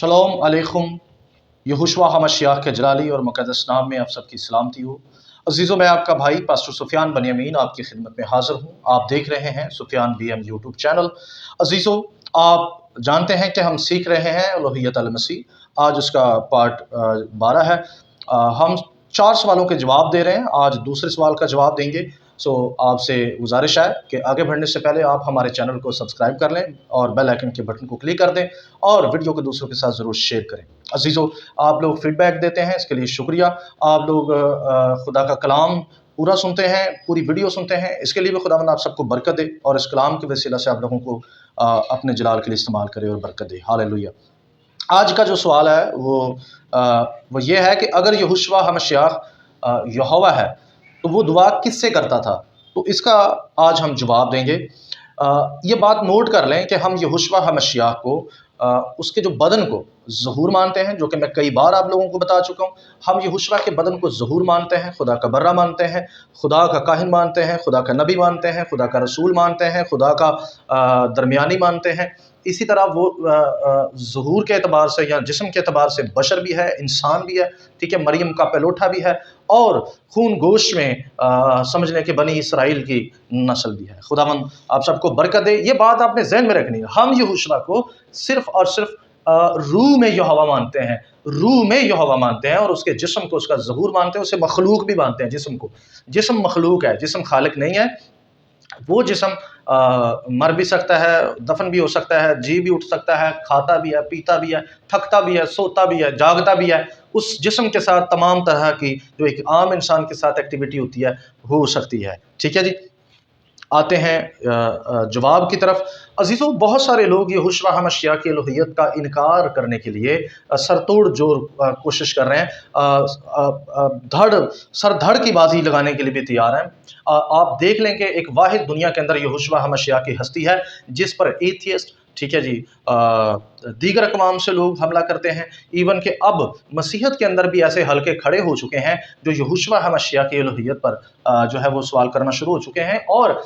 शलोम अलैकुम। यहोशुआ हमशियाह के जलाली और मुक़द्दस नाम में आप सबकी सलामती हो। अजीज़ों, मैं आपका भाई पास्टर सुफियान बनियामीन आपकी खिदमत में हाज़िर हूँ। आप देख रहे हैं सुफियान बीएम यूट्यूब चैनल। अजीज़ों, आप जानते हैं कि हम सीख रहे हैं उलूहियत अल मसीह। आज उसका पार्ट 12 है। हम 4 सवालों के जवाब दे रहे हैं। आज दूसरे सवाल का जवाब देंगे। आपसे गुजारिश है कि आगे बढ़ने से पहले आप हमारे चैनल को सब्सक्राइब कर लें और बेल आइकन के बटन को क्लिक कर दें और वीडियो को दूसरों के साथ ज़रूर शेयर करें। अजीज़ों, आप लोग फीडबैक देते हैं, इसके लिए शुक्रिया। आप लोग खुदा का कलाम पूरा सुनते हैं, पूरी वीडियो सुनते हैं, इसके लिए भी खुदावंद आप सबको बरकत दे और इस कलाम के वसीला से आप लोगों को अपने जलाल के लिए इस्तेमाल करे और बरकत दे। हालेलुया। आज का जो सवाल है वो ये है कि अगर यहोशुआ हमशियाह यहोवा है तो वो दुआ किससे करता था? तो इसका आज हम जवाब देंगे। ये बात नोट कर लें कि हम यहोशुआ हमशियाह को उसके जो बदन को ज़हूर मानते हैं, जो कि मैं कई बार आप लोगों को बता चुका हूँ। हम यहोशुआ के बदन को ज़हूर मानते हैं, खुदा का बर्रा मानते हैं, खुदा का काहिन मानते हैं, खुदा का नबी मानते हैं, खुदा का रसूल मानते हैं, खुदा का दरमियानी मानते हैं। इसी तरह वो ज़हूर के एतबार से या जिस्म के एतबार से बशर भी है, इंसान भी है, ठीक है, मरियम का पेलोठा भी है और खून गोश्त में समझने के बनी इसराइल की नस्ल भी है। खुदावंद आप सबको बरकत दे। ये बात आपने जहन में रखनी है। हम यहोशुआ को सिर्फ और सिर्फ रूह में यहोवा मानते हैं, रूह में यहोवा मानते हैं और उसके जिस्म को उसका ज़हूर मानते हैं, उसे मखलूक भी मानते हैं। जिस्म को, जिस्म मखलूक है, जिस्म खालिक नहीं है। वो जिस्म मर भी सकता है, दफन भी हो सकता है, जी भी उठ सकता है, खाता भी है, पीता भी है, थकता भी है, सोता भी है, जागता भी है। उस जिस्म के साथ तमाम तरह की जो एक आम इंसान के साथ एक्टिविटी होती है हो सकती है। ठीक है जी, आते हैं जवाब की तरफ। अजीज़ों, बहुत सारे लोग यहोशुआ हमशियाह की उलूहियत का इनकार करने के लिए सरतोड़ जोर कोशिश कर रहे हैं, सर धड़ की बाजी लगाने के लिए भी तैयार हैं। आप देख लें कि एक वाहिद दुनिया के अंदर यहोशुआ हमशियाह की हस्ती है जिस पर एथियस्ट, ठीक है जी, दीगर अक़वाम से लोग हमला करते हैं। इवन कि अब मसीहत के अंदर भी ऐसे हलके खड़े हो चुके हैं जो यहोशुआ हमशियाह की उलूहियत पर जो है वो सवाल करना शुरू हो चुके हैं। और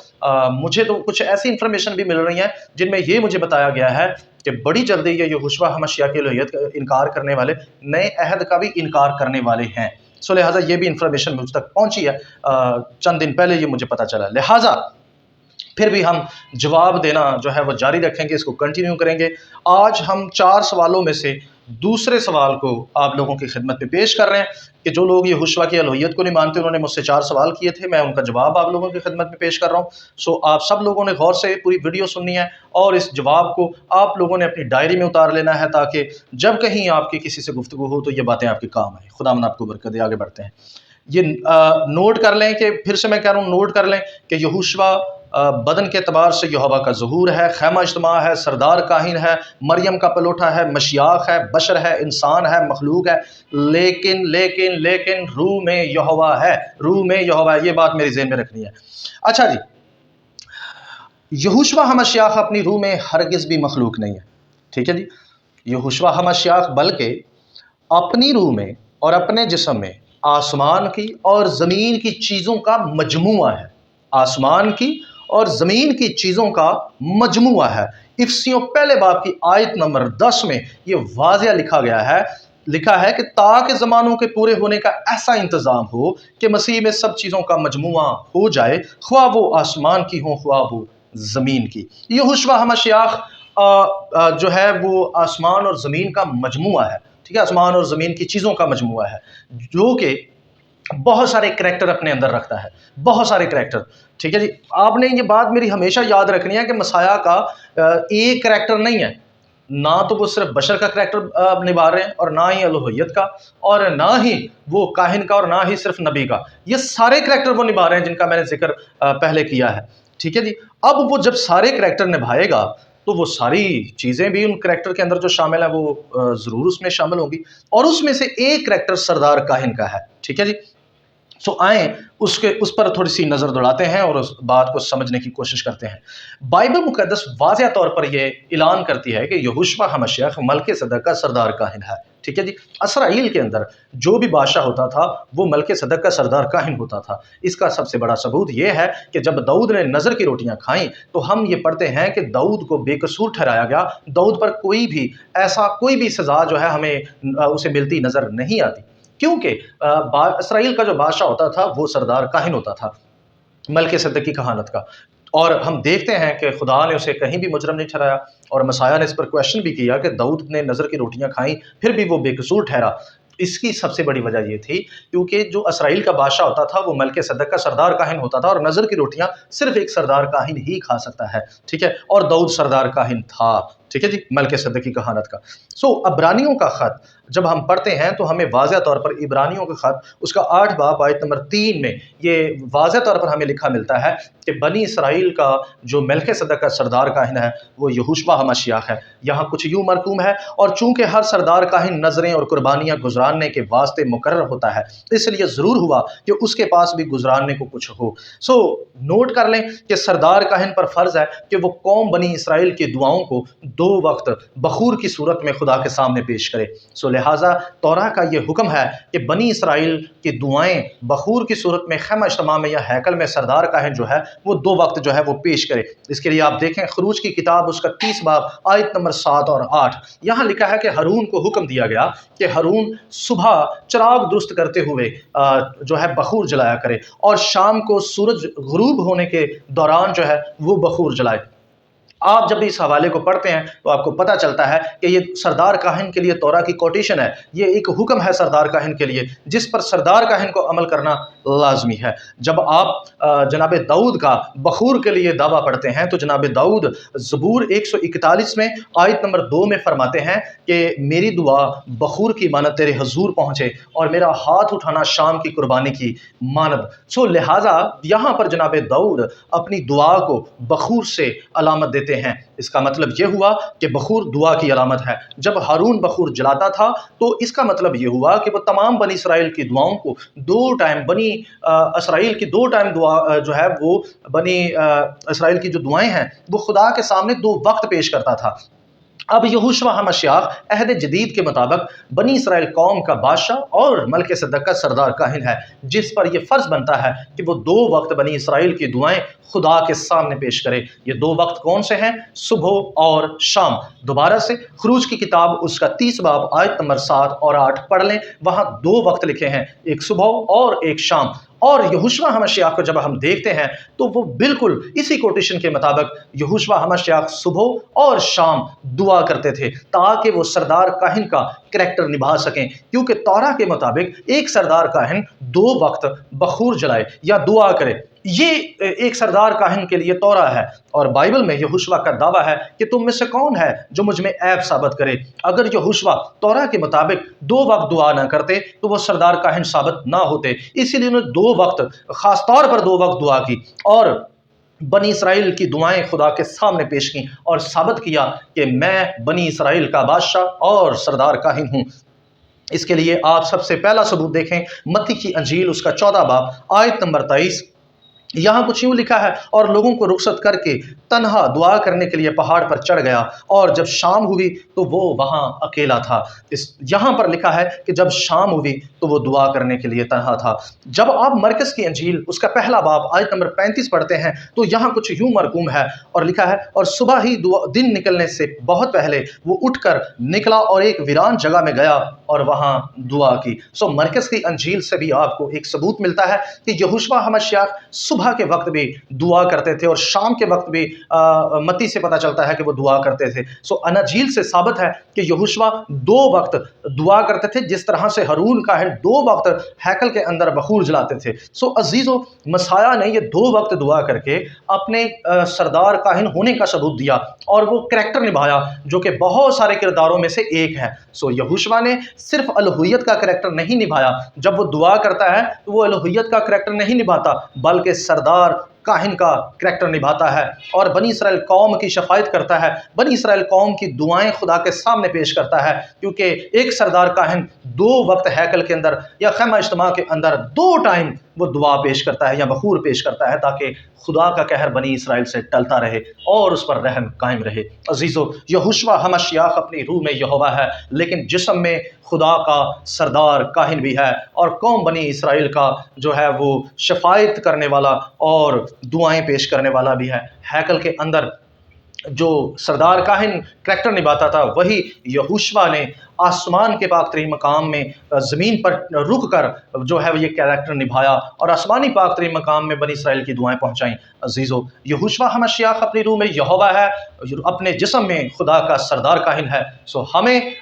मुझे तो कुछ ऐसी इंफॉर्मेशन भी मिल रही हैं जिनमें ये मुझे बताया गया है कि बड़ी जल्दी ये यहोशुआ हमशियाह की उलूहियत का इनकार करने वाले नए अहद का भी इनकार करने वाले हैं। सो लिहाजा ये भी इंफॉर्मेशन मुझ तक पहुंची है, चंद दिन पहले ये मुझे पता चला। लिहाजा फिर भी हम जवाब देना जो है वो जारी रखेंगे, इसको कंटिन्यू करेंगे। आज हम 4 सवालों में से दूसरे सवाल को आप लोगों की खिदमत में पेश कर रहे हैं कि जो लोग यहोशुआ की उलूहियत को नहीं मानते, उन्होंने मुझसे 4 सवाल किए थे, मैं उनका जवाब आप लोगों की खिदमत में पेश कर रहा हूँ। आप सब लोगों ने गौर से पूरी वीडियो सुननी है और इस जवाब को आप लोगों ने अपनी डायरी में उतार लेना है ताकि जब कहीं आपकी किसी से गुफ्तगू हो तो ये बातें आपके काम आए। खुदावंद आपको बरकत दे। आगे बढ़ते हैं। ये नोट कर लें कि फिर से मैं कह रहा हूँ, नोट कर लें कि यहोशुआ बदन के एतबार से यहोवा का ज़हूर है, खैमा इज्तिमा है, सरदार काहिन है, मरियम का पलोठा है, मशियाख है, बशर है, इंसान है, मखलूक है, लेकिन लेकिन लेकिन रूह में यहोवा है, रूह में यहोवा है। ये बात मेरी ज़हन में रखनी है। अच्छा जी, यहोशुआ हमशियाह अपनी रूह में हरगिज़ भी मखलूक नहीं है। ठीक है जी, यहोशुआ हमशियाह बल्कि अपनी रूह में और अपने जिस्म में आसमान की और ज़मीन की चीज़ों का मजमुआ है। आसमान की और ज़मीन की चीज़ों का मजमुआ है। इफ्सियों पहले बाब की आयत नंबर 10 में ये वाज़िया लिखा है कि ताकि ज़मानों के पूरे होने का ऐसा इंतज़ाम हो कि मसीह में सब चीज़ों का मजमुआ हो जाए, ख्वाह वो आसमान की हो ख्वाह वो ज़मीन की। यहोशुआ हमशियाह जो है वो आसमान और ज़मीन का मजमुआ है। ठीक है, आसमान और ज़मीन की चीज़ों का मजमुआ है जो कि बहुत सारे करैक्टर अपने अंदर रखता है, बहुत सारे करैक्टर। ठीक है जी, आपने ये बात मेरी हमेशा याद रखनी है कि मसाया का एक करैक्टर नहीं है। ना तो वो सिर्फ बशर का करैक्टर निभा रहे हैं और ना ही उलूहियत का और ना ही वो काहिन का और ना ही सिर्फ नबी का। ये सारे करैक्टर वो निभा रहे हैं जिनका मैंने जिक्र पहले किया है। ठीक है जी, अब वो जब सारे करैक्टर निभाएगा तो वो सारी चीज़ें भी उन करैक्टर के अंदर जो शामिल है वो ज़रूर उसमें शामिल होंगी और उसमें से एक करैक्टर सरदार काहिन का है। ठीक है जी, आए उस पर थोड़ी सी नज़र दौड़ाते हैं और उस बात को समझने की कोशिश करते हैं। बाइबल मुक़द्दस वाज़िह तौर पर यह ऐलान करती है कि यहोशुआ हमशियाह मलके सदक का सरदार काहिन है। ٹھیک ہے جی۔ اسرائیل کے اندر جو بھی بادشاہ ہوتا تھا وہ ملک صدق کا سردار کاہن ہوتا تھا۔ اس کا سب سے بڑا ثبوت یہ ہے کہ جب داؤد نے نظر کی روٹیاں کھائیں تو ہم یہ پڑھتے ہیں کہ داؤد کو بے قصور ٹھہرایا گیا، داؤد پر کوئی بھی سزا جو ہے ہمیں اسے ملتی نظر نہیں آتی، کیونکہ اسرائیل کا جو بادشاہ ہوتا تھا وہ سردار کاہن ہوتا تھا ملک صدق کی کہانت کا۔ اور ہم دیکھتے ہیں کہ خدا نے اسے کہیں بھی مجرم نہیں ٹھہرایا، اور مسیح نے اس پر کویشچن بھی کیا کہ داؤد نے نظر کی روٹیاں کھائیں پھر بھی وہ بے قصور ٹھہرا۔ اس کی سب سے بڑی وجہ یہ تھی کیونکہ جو اسرائیل کا بادشاہ ہوتا تھا وہ ملک صدق کا سردار کاہن ہوتا تھا، اور نظر کی روٹیاں صرف ایک سردار کاہن ہی کھا سکتا ہے، ٹھیک ہے، اور داؤد سردار کاہن تھا، ٹھیک ہے جی، ملک صدق کی کہانت کا۔ عبرانیوں کا خط جب ہم پڑھتے ہیں تو ہمیں واضح طور پر عبرانیوں کا خط اس کا 8 باب آیت نمبر 3 میں یہ واضح طور پر ہمیں لکھا ملتا ہے کہ بنی اسرائیل کا جو ملک صدق کا سردار کاہن ہے وہ یہوشوا ہمشیاہ ہے۔ یہاں کچھ یوں مرقوم ہے، اور چونکہ ہر سردار کاہن نظریں اور قربانیاں گزراننے کے واسطے مقرر ہوتا ہے، اس لیے ضرور ہوا کہ اس کے پاس بھی گزراننے کو کچھ ہو۔ نوٹ کر لیں کہ سردار کاہن پر فرض ہے کہ وہ قوم بنی اسرائیل کی دعاؤں کو 2 وقت بخور کی صورت میں خدا کے سامنے پیش کرے۔ لہٰذا توراہ کا یہ حکم ہے کہ بنی اسرائیل کی دعائیں بخور کی صورت میں خیمہ اجتماع میں یا ہیکل میں سردار کاہن جو ہے وہ 2 وقت جو ہے وہ پیش کرے۔ اس کے لیے آپ دیکھیں خروج کی کتاب اس کا 30 باب آیت نمبر 7 اور 8، یہاں لکھا ہے کہ ہارون کو حکم دیا گیا کہ ہارون صبح چراغ درست کرتے ہوئے جو ہے بخور جلایا کرے، اور شام کو سورج غروب ہونے کے دوران جو ہے وہ بخور جلائے۔ آپ جب بھی اس حوالے کو پڑھتے ہیں تو آپ کو پتہ چلتا ہے کہ یہ سردار کاہن کے لیے توراہ کی کوٹیشن ہے، یہ ایک حکم ہے سردار کاہن کے لیے جس پر سردار کاہن کو عمل کرنا لازمی ہے۔ جب آپ جناب داؤد کا بخور کے لیے دعویٰ پڑھتے ہیں تو جناب داؤد زبور 141 میں آیت نمبر 2 میں فرماتے ہیں کہ میری دعا بخور کی مانند تیرے حضور پہنچے، اور میرا ہاتھ اٹھانا شام کی قربانی کی مانند۔ لہٰذا یہاں پر جناب داؤد اپنی دعا کو بخور سے علامت دیتے ہیں۔ اس کا مطلب یہ ہوا کہ بخور دعا کی علامت ہے۔ جب ہارون بخور جلاتا تھا تو اس کا مطلب یہ ہوا کہ وہ تمام بنی اسرائیل کی دعاؤں کو 2 ٹائم بنی اسرائیل کی 2 ٹائم دعا جو ہے وہ بنی اسرائیل کی جو دعائیں ہیں وہ خدا کے سامنے 2 وقت پیش کرتا تھا۔ اب یہوشوا ہمشیاہ عہد جدید کے مطابق بنی اسرائیل قوم کا بادشاہ اور ملک صدق کا سردار کاہن ہے، جس پر یہ فرض بنتا ہے کہ وہ 2 وقت بنی اسرائیل کی دعائیں خدا کے سامنے پیش کرے۔ یہ 2 وقت کون سے ہیں؟ صبح اور شام۔ دوبارہ سے خروج کی کتاب اس کا 30 باب آیت نمبر 7 اور 8 پڑھ لیں، وہاں 2 وقت لکھے ہیں، ایک صبح اور ایک شام۔ اور یہوشوا ہمشیاہ کو جب ہم دیکھتے ہیں تو وہ بالکل اسی کوٹیشن کے مطابق یہوشوا ہمشیاہ صبح اور شام دعا کرتے تھے تاکہ وہ سردار کاہن کا کریکٹر نبھا سکیں، کیونکہ توراہ کے مطابق ایک سردار کاہن 2 وقت بخور جلائے یا دعا کرے، یہ ایک سردار کاہن کے لیے توراہ ہے۔ اور بائبل میں یہوشوا کا دعویٰ ہے کہ تم میں سے کون ہے جو مجھ میں عیب ثابت کرے۔ اگر یہوشوا توراہ کے مطابق 2 وقت دعا نہ کرتے تو وہ سردار کاہن ثابت نہ ہوتے، اسی لیے انہوں نے 2 وقت، خاص طور پر 2 وقت دعا کی، اور بنی اسرائیل کی دعائیں خدا کے سامنے پیش کی اور ثابت کیا کہ میں بنی اسرائیل کا بادشاہ اور سردار کاہن ہوں۔ اس کے لیے آپ سب سے پہلا ثبوت دیکھیں متی کی انجیل اس کا 14 باب آیت نمبر 23، یہاں کچھ یوں لکھا ہے، اور لوگوں کو رخصت کر کے تنہا دعا کرنے کے لیے پہاڑ پر چڑھ گیا، اور جب شام ہوئی تو وہ وہاں اکیلا تھا۔ یہاں پر لکھا ہے کہ جب شام ہوئی تو وہ دعا کرنے کے لیے تنہا تھا۔ جب آپ مرکز کی انجیل اس کا پہلا باب آیت نمبر 35 پڑھتے ہیں تو یہاں کچھ یوں مرقوم ہے اور لکھا ہے، اور صبح ہی دن نکلنے سے بہت پہلے وہ اٹھ کر نکلا اور ایک ویران جگہ میں گیا اور وہاں دعا کی۔ مرکز کی انجیل سے بھی آپ کو ایک ثبوت ملتا ہے کہ یہوشوا ہمشیاہ صبح کے وقت بھی دعا کرتے تھے، اور شام کے وقت بھی متی سے پتہ چلتا ہے کہ وہ دعا کرتے تھے۔ اناجیل سے ثابت ہے کہ یہوشوا 2 وقت دعا کرتے تھے، جس طرح سے ہارون کاہن 2 وقت ہیکل کے اندر بخور جلاتے تھے۔ عزیزو، مسیح نے یہ 2 وقت دعا کر کے اپنے سردار کاہن ہونے کا ثبوت دیا، اور وہ کریکٹر نبھایا جو کہ بہت سارے کرداروں میں سے ایک ہے۔ یہوشوا نے صرف الوہیت کا کریکٹر نہیں نبھایا، جب وہ دعا کرتا ہے تو وہ الوہیت کا کریکٹر نہیں نبھاتا بلکہ سردار काहिन का करैक्टर निभाता है और बनी इसराइल कौम की शफायत करता है, बनी इसराइल कौम की दुआएं खुदा के सामने पेश करता है। क्योंकि एक सरदार काहिन 2 वक्त हैकल के अंदर या खैमा इज्तिमा के अंदर 2 टाइम वो दुआ पेश करता है या बखूर पेश करता है, ताकि खुदा का कहर बनी इसराइल से टलता रहे और उस पर रहम कायम रहे। अजीज़ो, यहोशुआ हमश्याह अपनी रूह में यहोवा है, लेकिन जिस्म में खुदा का सरदार काहिन भी है और कौम बनी इसराइल का जो है वो शफायत करने वाला और दुआएं पेश करने वाला भी है। हैकल के अंदर जो सरदार काहिन करैक्टर निभाता था, वही यहोशुआ ने आसमान के पाक तरीन मकाम में ज़मीन पर रुक कर जो है ये कैरेक्टर निभाया और आसमानी पाक तरीन मकाम में बनी इसराइल की दुआएं पहुंचाईं। अजीज़ो, यहोशुआ हमश्याह अपनी रूह में यहोवा है, अपने जिस्म में खुदा का सरदार काहिन है। सो हमें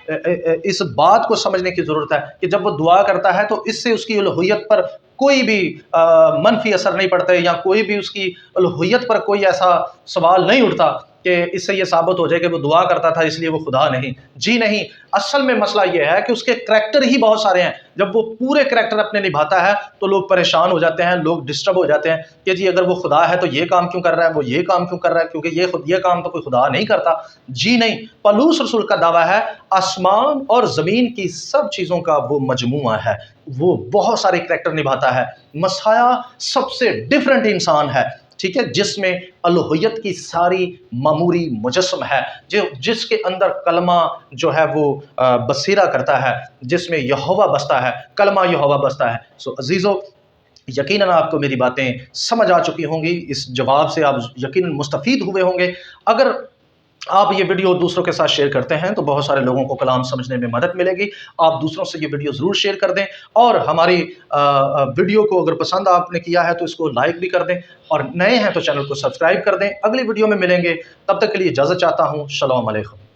इस बात को समझने की ज़रूरत है कि जब वो दुआ करता है तो इससे उसकी उलूहियत पर कोई भी मनफी असर नहीं पड़ता या कोई भी उसकी उलूहियत पर कोई ऐसा सवाल नहीं उठता कि इससे ये साबित हो जाए कि वो दुआ करता था इसलिए वो खुदा नहीं। जी नहीं, असल में मसला ये है कि उसके करैक्टर ही बहुत सारे हैं। जब वो पूरे करैक्टर अपने निभाता है तो लोग परेशान हो जाते हैं, लोग डिस्टर्ब हो जाते हैं कि जी अगर वो खुदा है तो ये काम क्यों कर रहा है, वो ये काम क्यों कर रहा है, क्योंकि ये काम तो कोई खुदा नहीं करता। जी नहीं, पौलुस रसूल का दावा है आसमान और ज़मीन की सब चीज़ों का वो मजमूआ है, वो बहुत सारे करैक्टर निभाता है। मसीहा सबसे डिफरेंट इंसान है, ठीक है, जिसमें अलूहियत की सारी मामूरी मुजस्सम है, जिसके अंदर कलमा जो है वो बसीरा करता है, जिसमें यहोवा बसता है, कलमा यहोवा बसता है। सो अजीज़ो, यकीनन आपको मेरी बातें समझ आ चुकी होंगी, इस जवाब से आप यकीनन मुस्तफ़ीद हुए होंगे। अगर आप ये वीडियो दूसरों के साथ शेयर करते हैं तो बहुत सारे लोगों को कलाम समझने में मदद मिलेगी। आप दूसरों से ये वीडियो ज़रूर शेयर कर दें और हमारी वीडियो को अगर पसंद आपने किया है तो इसको लाइक भी कर दें और नए हैं तो चैनल को सब्सक्राइब कर दें। अगली वीडियो में मिलेंगे, तब तक के लिए इजाज़त चाहता हूँ। शलोम अलैकुम।